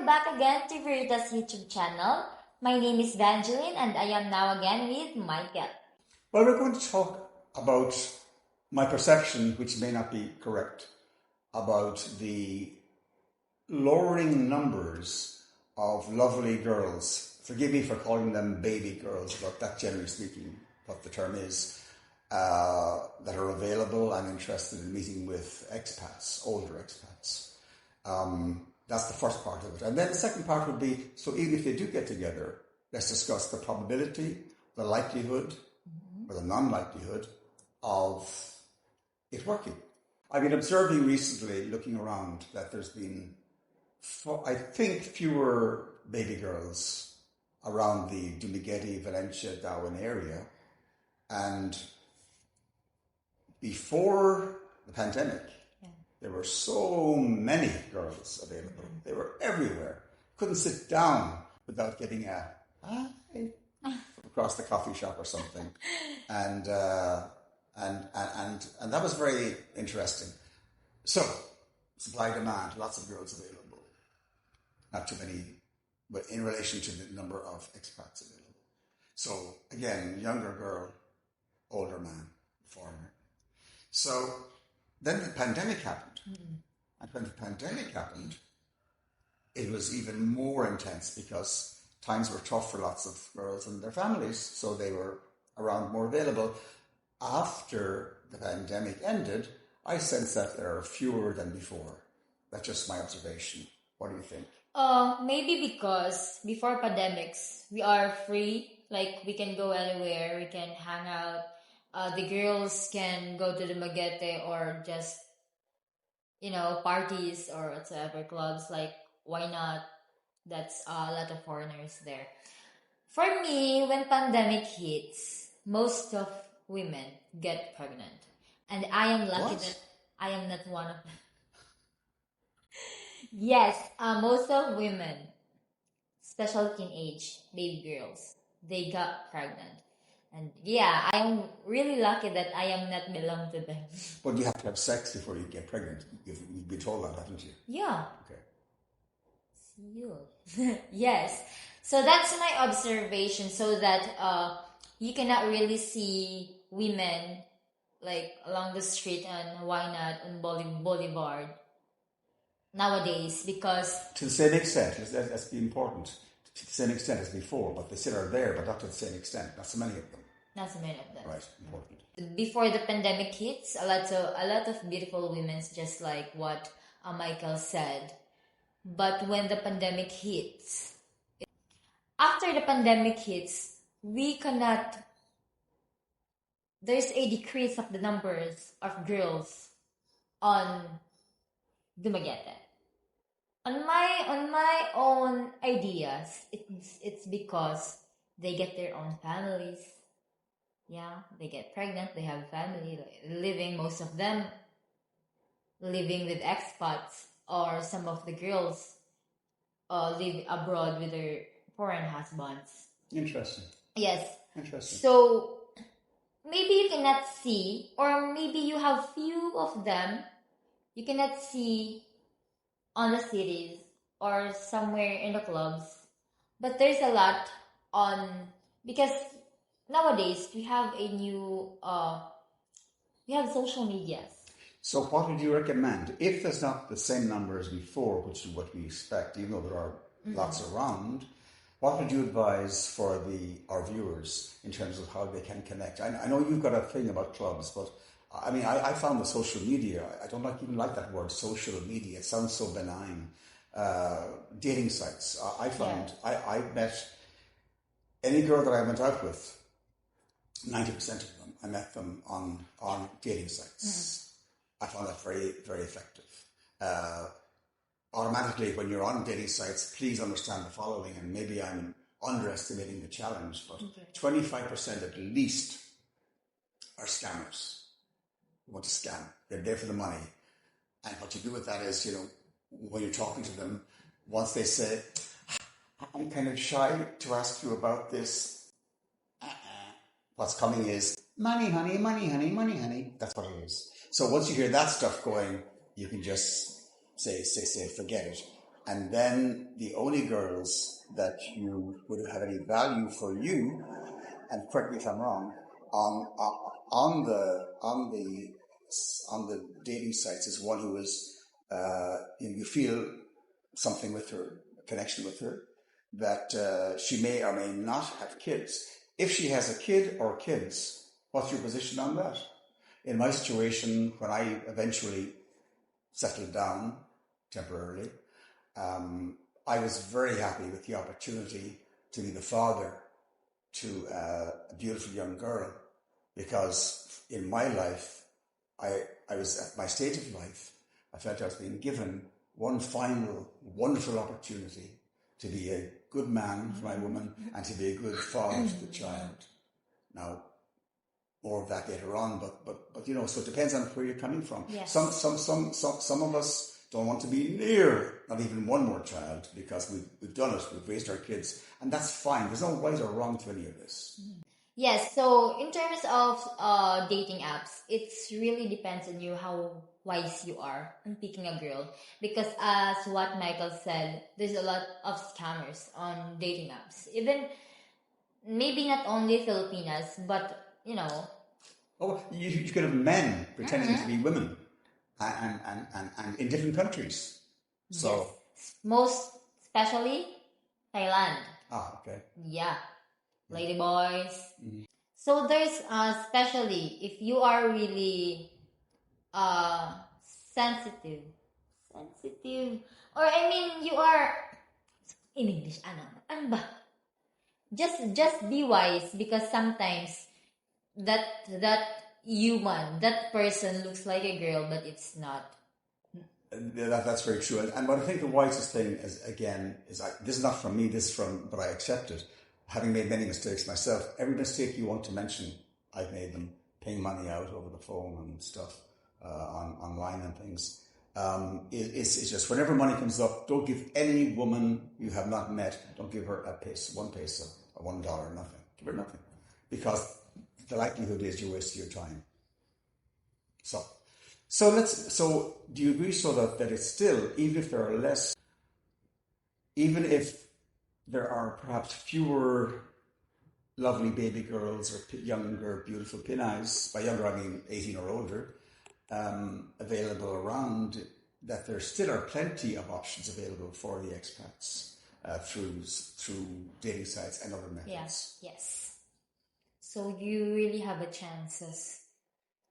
back again to Verita's YouTube channel. My name is Vangeline and I am now again with Michael. Well, we're going to talk about my perception, which may not be correct, about the lowering numbers of lovely girls. Forgive me for calling them baby girls, but that's generally speaking what the term is, that are available and interested in meeting with expats, older expats. That's the first part of it. And then the second part would be, so even if they do get together, let's discuss the probability, the likelihood, or the non-likelihood of it working. I've been observing recently, looking around, that there's been, I think, fewer baby girls around the Dumaguete, Valencia, Darwin area. And before the pandemic, there were so many girls available. They were everywhere. Couldn't sit down without getting a hi across the coffee shop or something. And that was very interesting. So, supply demand, lots of girls available. Not too many, but in relation to the number of expats available. So, again, younger girl, older man, foreigner. So, then the pandemic happened. And when the pandemic happened, it was even more intense because times were tough for lots of girls and their families, so they were around more available. After the pandemic ended, I sense that there are fewer than before. That's just my observation. What do you think? Maybe because before pandemics, we are free. Like, we can go anywhere, we can hang out. The girls can go to the Magete or just, parties or whatever, clubs. Like, why not? That's a lot of foreigners there. For me, when pandemic hits, most of women get pregnant. And I am lucky that I am not one of them. Yes, most of women, especially teenage baby girls, they got pregnant. And yeah, I am really lucky that I am not belong to them. But you have to have sex before you get pregnant. You've been told that, haven't you? Yeah. Okay. See you. Yes. So that's my observation, so that you cannot really see women like along the street and why not on Boulevard nowadays, because to the same extent, that's the important. To the same extent as before, but they still are there, but not to the same extent. Not so many of them. Not so many of them. Right, important. Before the pandemic hits, a lot of beautiful women, just like what Michael said. But when the pandemic hits, after the pandemic hits, we cannot. There's a decrease of the numbers of girls on Dumaguete. On my own ideas, it's because they get their own families. Yeah, they get pregnant, they have family, living, most of them living with expats, or some of the girls live abroad with their foreign husbands. Interesting. Yes. Interesting. So maybe you cannot see, or maybe you have few of them you cannot see on the cities or somewhere in the clubs, but there's a lot on, because nowadays we have a new we have social medias. So what would you recommend if there's not the same number as before, which is what we expect, even though there are lots around? What would you advise for our viewers in terms of how they can connect? I know you've got a thing about clubs, but I mean, I found the social media, I don't even like that word, social media. It sounds so benign. Dating sites. I found, I met any girl that I went out with, 90% of them, I met them on dating sites. I found that very, very effective. Automatically, when you're on dating sites, please understand the following, and maybe I'm underestimating the challenge, but 25% at least are scammers who want to scam. They're there for the money. And what you do with that is, when you're talking to them, once they say, I'm kind of shy to ask you about this, what's coming is, money, honey, money, honey, money, honey. That's what it is. So once you hear that stuff going, you can just say, forget it. And then the only girls that you would have any value for you, and correct me if I'm wrong, on the dating sites is one who is you feel something with her, a connection with her, that she may or may not have kids. If she has a kid or kids, what's your position on that? In my situation, when I eventually settled down temporarily, I was very happy with the opportunity to be the father to a beautiful young girl, because in my life, I was at my stage of life, I felt I was being given one final wonderful opportunity to be a good man for my woman and to be a good father to the child. Now, more of that later on, but you know, so it depends on where you're coming from. Yes. Some of us don't want to be near not even one more child, because we've done it, we've raised our kids, and that's fine. There's no right or wrong to any of this. Yes, so in terms of dating apps, it's really depends on you how wise you are in picking a girl. Because as what Michael said, there's a lot of scammers on dating apps. Even maybe not only Filipinas, but you know. Oh, you could have men pretending to be women, and in different countries. So, yes, most especially Thailand. Okay. Yeah, lady boys. So there's especially if you are really sensitive, or I mean you are in English. Ano ba? Just be wise, because sometimes that human, that person looks like a girl, but it's not. That's very true. And what I think the wisest thing is, again, this is not from me, this is from, but I accept it. Having made many mistakes myself, every mistake you want to mention, I've made them, paying money out over the phone and stuff, online and things. It's just whenever money comes up, don't give any woman you have not met, don't give her one peso, or $1, nothing. Give her nothing. Because the likelihood is you're wasting your time. So do you agree that it's still, even if there are less, even if there are perhaps fewer lovely baby girls or younger beautiful pinais, by younger I mean 18 or older, available around, that there still are plenty of options available for the expats through dating sites and other methods. Yes. So you really have a chances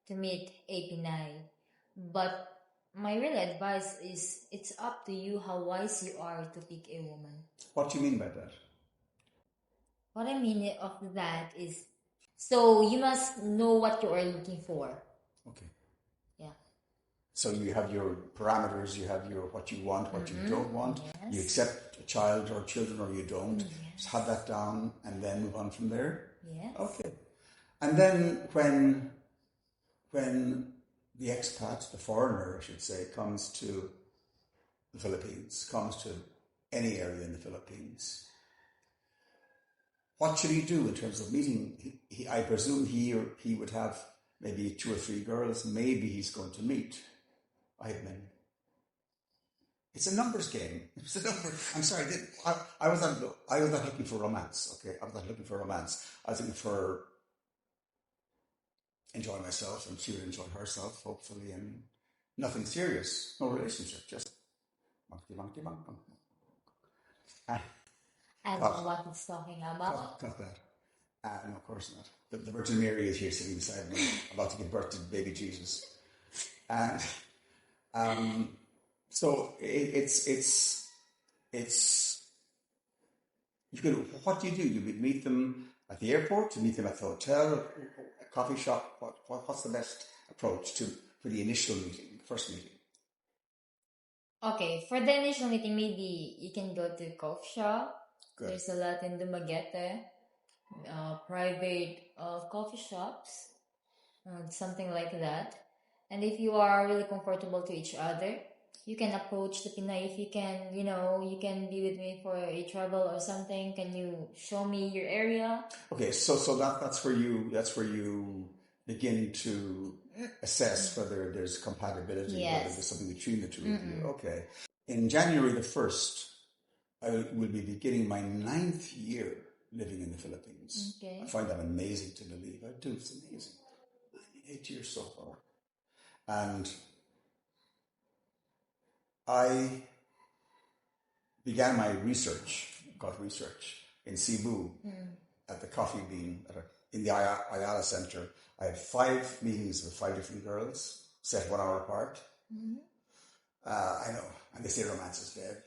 to meet a Pinay. But my real advice is it's up to you how wise you are to pick a woman. What do you mean by that? What I mean of that is, so you must know what you are looking for. Okay. Yeah. So you have your parameters, you have your what you want, what you don't want. Yes. You accept a child or children or you don't. Yes. Just have that down and then move on from there. Yes. Okay. And then when the expat, the foreigner, I should say, comes to the Philippines, comes to any area in the Philippines, what should he do in terms of meeting? I presume he would have maybe 2 or 3 girls. Maybe he's going to meet. I have many. It's a numbers game. It's a number. I'm sorry. I was not looking for romance. Okay, I was not looking for romance. I was looking for enjoy myself, and she would enjoy herself, hopefully, and nothing serious, no relationship, just monkey. I don't know what he's talking about. Cut that. No, of course not. The Virgin Mary is here sitting beside me, about to give birth to baby Jesus. And so it's you could. What do? You would meet them at the airport, you meet them at the hotel, a coffee shop. What's the best approach for the initial meeting, the first meeting? Okay, for the initial meeting, maybe you can go to coffee shop. Good. There's a lot in Dumaguete, private coffee shops, something like that. And if you are really comfortable to each other, you can approach the Pinay. If you can, you can be with me for a travel or something. Can you show me your area? Okay, so that's where you begin to assess whether there's compatibility, Yes. whether there's something between the two of you. Okay. In January the 1st, I will be beginning my 9th year living in the Philippines. Okay. I find that amazing to believe. I do, it's amazing. 8 years so far. And I began my research in Cebu at the Coffee Bean in the Ayala Center. I had 5 meetings with 5 different girls, set 1 hour apart. I know, and they say romance is dead.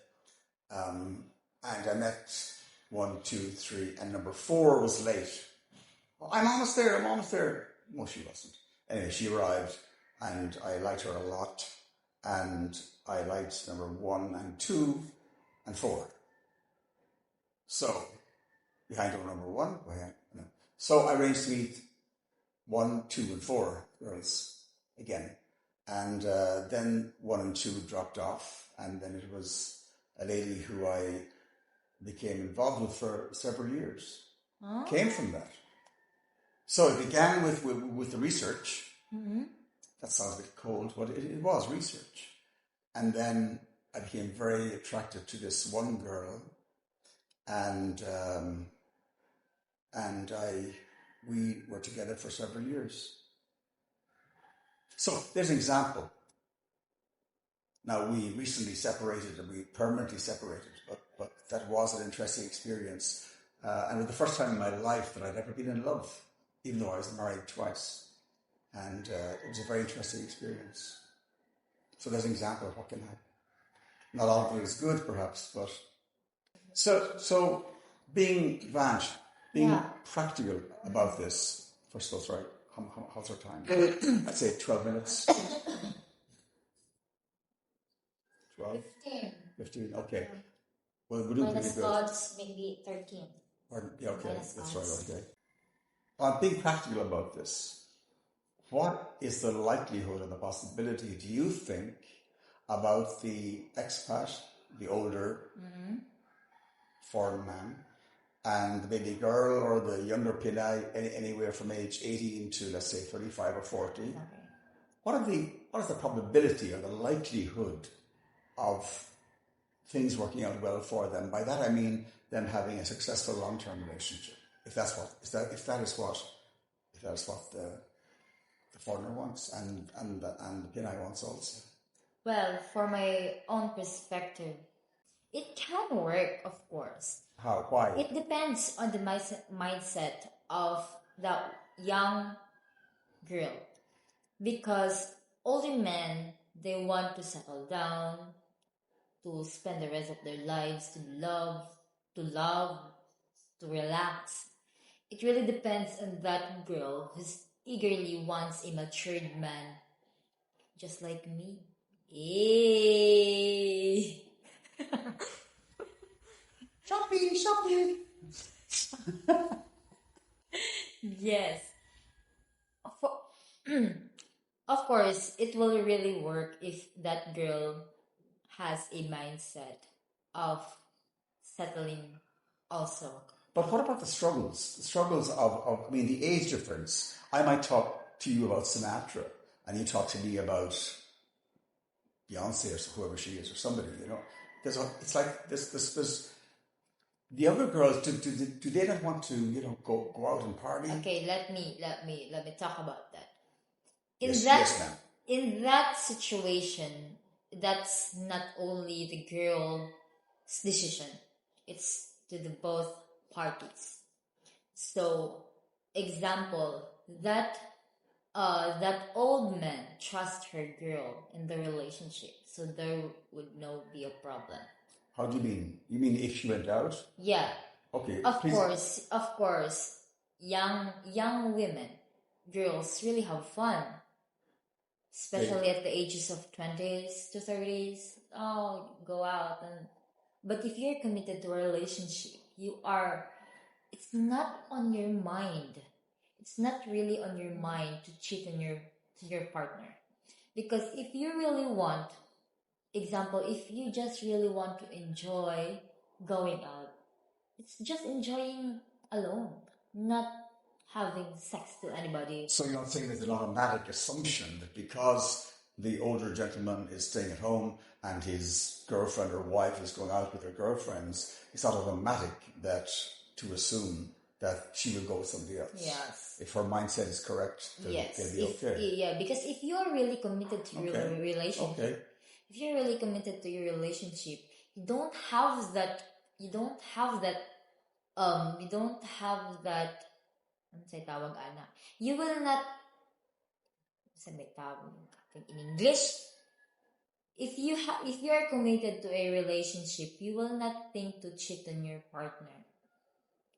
And I met 1, 2, 3, and number 4 was late. Oh, I'm almost there. No, she wasn't. Anyway, she arrived, and I liked her a lot, and I liked number 1 and 2 and 4. So, behind door number 1, so I arranged to meet 1, 2, and 4 girls again. And then 1 and 2 dropped off, and then it was a lady who I became involved with for several years. Came from that. So it began with the research. That sounds a bit cold, but it was research. And then I became very attracted to this one girl, and we were together for several years. So there's an example. Now, we recently separated, and we permanently separated, but that was an interesting experience. And it was the first time in my life that I'd ever been in love, even though I was married twice. And it was a very interesting experience. So there's an example of what can happen. Not all of it is good, perhaps, but... So being practical about this, first of all, sorry, how's our time? I'd say 12 minutes. 12? 15, okay. Well, we're doing pretty Minus good. odds, maybe 13. Pardon? Yeah, okay, Minus that's odds. right, okay. Being practical about this, what is the likelihood or the possibility, do you think, about the expat, the older foreign man, and the baby girl or the younger Pinay, anywhere from age 18 to, let's say, 35 or 40? Okay. What is the probability or the likelihood of things working out well for them? By that I mean them having a successful long-term relationship. If that is what the foreigner wants, and the Pinay wants also. Well, for my own perspective, it can work, of course. How? Why? It depends on the mindset of the young girl. Because older men, they want to settle down, to spend the rest of their lives, to relax. It really depends on that girl who eagerly wants a matured man, just like me. Hey. Shopping. Yes. Of course, it will really work if that girl has a mindset of settling also. But what about the struggles? The struggles of the age difference. I might talk to you about Sinatra, and you talk to me about Beyonce or whoever she is, or somebody, it's like this the other girls, do they not want to, go out and party? Okay, let me talk about that. Yes, ma'am. In that situation, that's not only the girl's decision, it's to the both parties. So, example, that old man trusts her girl in the relationship, so there would be a problem. How do you mean? You mean if she went out? Yeah. Okay. Of course, young women, girls really have fun, especially at the ages of 20s to 30s. Oh, go out but if you're committed to a relationship, it's not on your mind. It's not really on your mind to cheat on your partner. Because if you really want, example, if you just really want to enjoy going out, it's just enjoying alone, not having sex to anybody. So you're not saying there's an automatic assumption that because the older gentleman is staying at home and his girlfriend or wife is going out with her girlfriends, it's not automatic that to assume that she will go with somebody else. Yes. If her mindset is correct, they'll be okay. Yeah, because if you're really committed to your relationship, if you're really committed to your relationship, you don't have that, you don't have that, ano say tawag, ana? You will not, saan may tawag in English? If you are committed to a relationship, you will not think to cheat on your partner.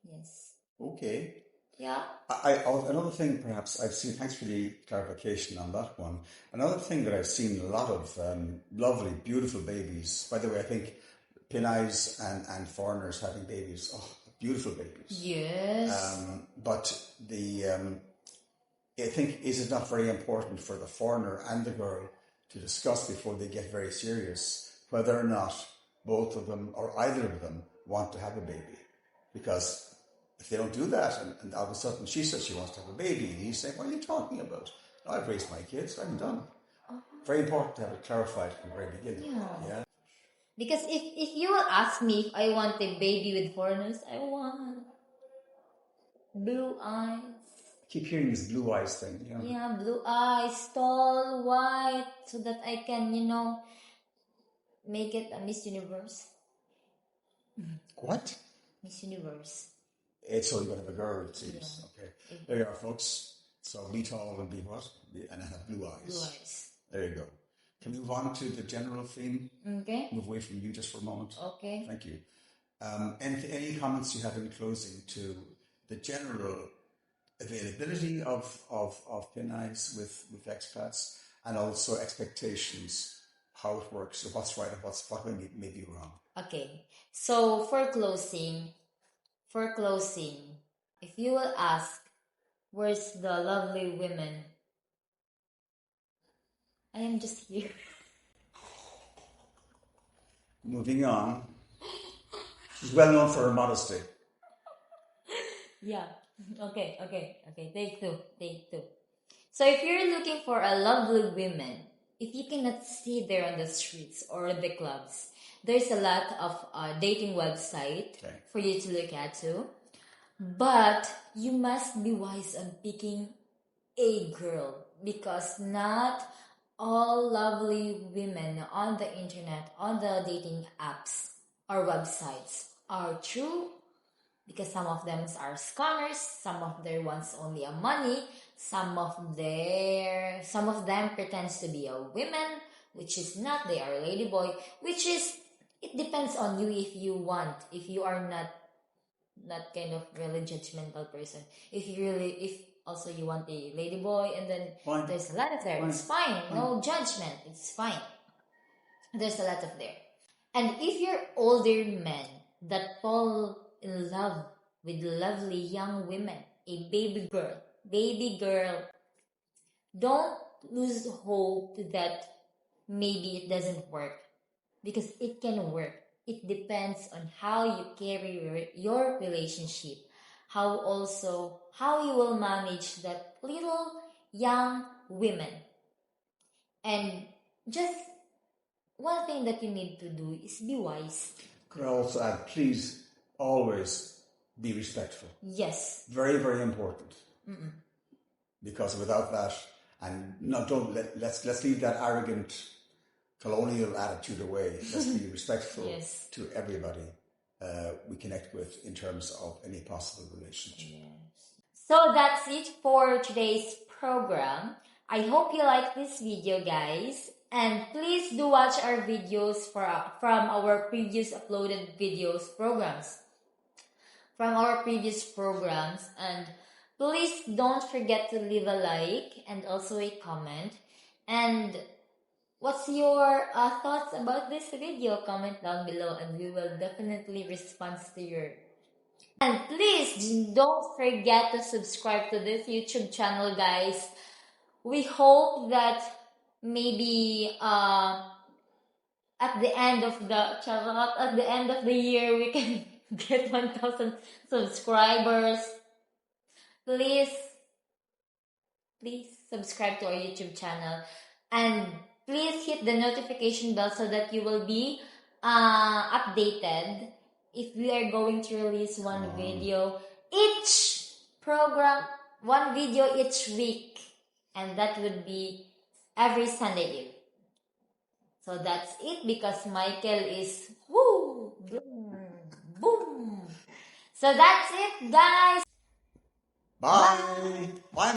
Yes. Okay. Yeah. Another thing, perhaps I've seen. Thanks for the clarification on that one. Another thing that I've seen a lot of lovely, beautiful babies. By the way, I think Pinay's and foreigners having babies. Oh, beautiful babies. Yes. But I think, is it not very important for the foreigner and the girl to discuss before they get very serious whether or not both of them or either of them want to have a baby? Because if they don't do that, and all of a sudden she says she wants to have a baby, and he's saying, what are you talking about? No, I've raised my kids, I'm done. Very important to have it clarified from the very beginning. Yeah. Because if you will ask me if I want a baby with foreigners, I want blue eyes. I keep hearing this blue eyes thing. You know? Yeah, blue eyes, tall, white, so that I can, make it a Miss Universe. What? Miss Universe. It's only going to have a girl, it seems. Yeah. Okay. There you are, folks. So be tall and be what? And have blue eyes. Blue eyes. There you go. Can we move on to the general theme? Okay. Move away from you just for a moment. Okay. Thank you. Any comments you have in closing to the general availability of Pinay's with expats, and also expectations, how it works, or what's right and what may be wrong? Okay. So for closing, if you will ask, where's the lovely women? I am just here. Moving on. She's well known for her modesty. Yeah. Okay. Take two. So if you're looking for a lovely woman, if you cannot see there on the streets or the clubs, there's a lot of dating website for you to look at too. But you must be wise on picking a girl, because not all lovely women on the internet, on the dating apps or websites are true, because some of them are scammers, some of them wants only a money, some of them pretends to be a woman, which is not, they are a ladyboy, which is, it depends on you if you want, if you are not kind of really judgmental person. If also you want a ladyboy, and then there's a lot of there, it's fine. No judgment, it's fine. There's a lot of there. And if you're older men that fall in love with lovely young women, a baby girl, don't lose hope that maybe it doesn't work, because it can work. It depends on how you carry your relationship, how you will manage that little young women. And just one thing that you need to do is be wise. Could I also add, please always be respectful. Yes. Very, very important. Because without that, and let's leave that arrogant colonial attitude away. Let's be respectful to everybody we connect with in terms of any possible relationship. Yes. So that's it for today's program. I hope you like this video, guys. And please do watch our videos from our previous uploaded programs. And please don't forget to leave a like and also a comment. And what's your thoughts about this video? Comment down below and we will definitely respond to your. And please don't forget to subscribe to this YouTube channel, guys. We hope that maybe at the end of the year we can get 1,000 subscribers. Please subscribe to our YouTube channel. And please hit the notification bell so that you will be updated if we are going to release one video each program, one video each week, and that would be every Sunday Eve. So that's it, because Michael is whoo, boom, boom. So that's it, guys. Bye. Bye.